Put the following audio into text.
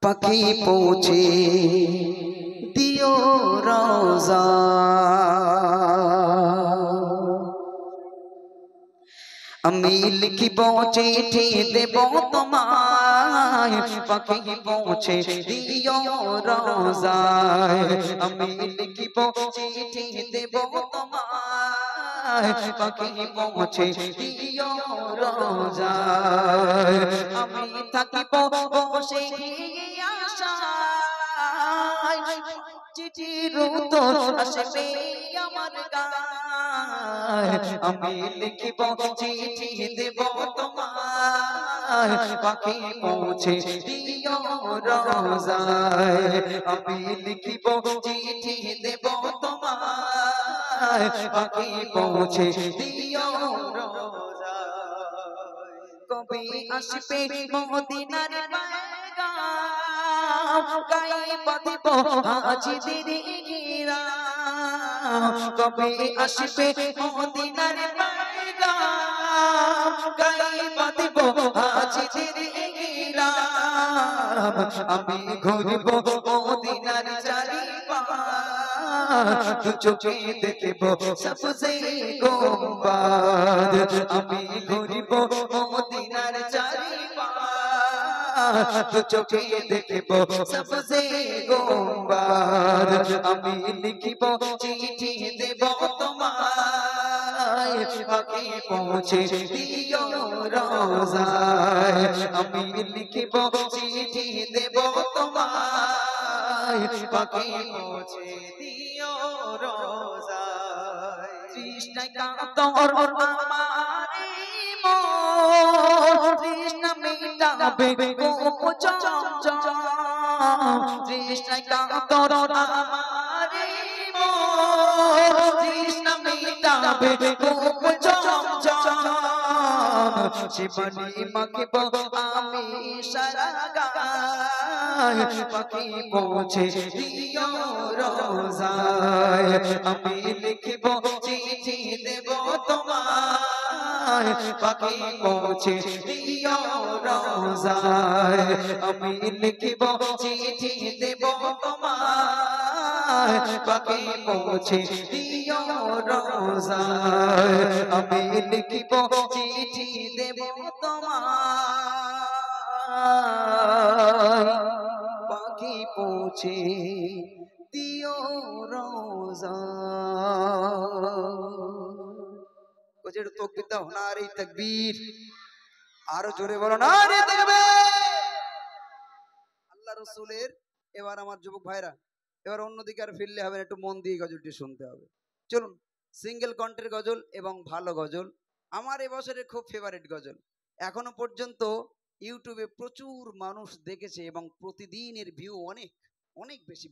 পাখি পৌঁছে দিও রোজা আমি লিখিব চিঠি দেব তোমায় পাখি পৌঁছে দিও রোজায় আমি লিখিব চিঠি দেব তোমায় পাখি পৌঁছে দিও রোজায় আমি থাকিব বসে আশায় চিঠির উত্তর আসবে আমার গায় আমি লিখিব চিঠি দেব তোমায় পাখি পৌঁছে দিও রোজায় আমি লিখিব চিঠি দেব তোমায় পাখি পৌঁছে দিও রোজায় কবে আসবে মদিনার পয়গাম গায়ে বাঁধিব হাজিদের ঘিরাম কবে আসবে মদিনার পয়গাম গায়ে বাঁধিব হাজিদের ঘিরাম আমি ঘুরব মদিনার চারিপাশ দু চোখে দেখব সবজে গম্বুজ আমি ঘুরব মদিনার চারিপাশ দু চোখে দেখব সবজে গম্বুজ আমি লিখিব চিঠি দেব তোমায় পাখি পৌঁছে দিও রোজায় আমি লিখিব চিঠি দেব তোমায় পাখি পৌঁছে দিও রোজায় তৃষ্ণায় কাতর আমারে মন তৃষ্ণা মিটাবে কোপ চমচম তৃষ্ণায় কাতর আমারে মন তৃষ্ণা মিটাবে কোপ চমচম জীবনী মাখিব আমি সারা গায় পাখি পৌঁছে দিও রোজায় আমি লিখিব চিঠি দেব তোমায় পাখি পৌঁছে দিও রোজায় আমি লিখিব চিঠি দেব তোমায় পাখি পৌঁছে দিও রোজায় আমি লিখিব চিঠি দেব তোমায় পাখি পৌঁছে দিও রোজায় কোজের তাকবীর দাও নারে তাকবীর আরো জোরে বলো নারে তাকবীর আল্লাহ রাসূলের এবার আমার যুবক ভাইরা এবার অন্যদিকে আর ফিরলে হবে একটু মন দিয়ে গজলটি শুনতে হবে চলুন সিঙ্গেল কণ্ঠের গজল এবং ভালো গজল আমার এবছরের খুব ফেভারিট গজল এখনো পর্যন্ত ইউটিউবে প্রচুর মানুষ দেখেছে এবং প্রতিদিনের ভিউ অনেক অনেক বেশি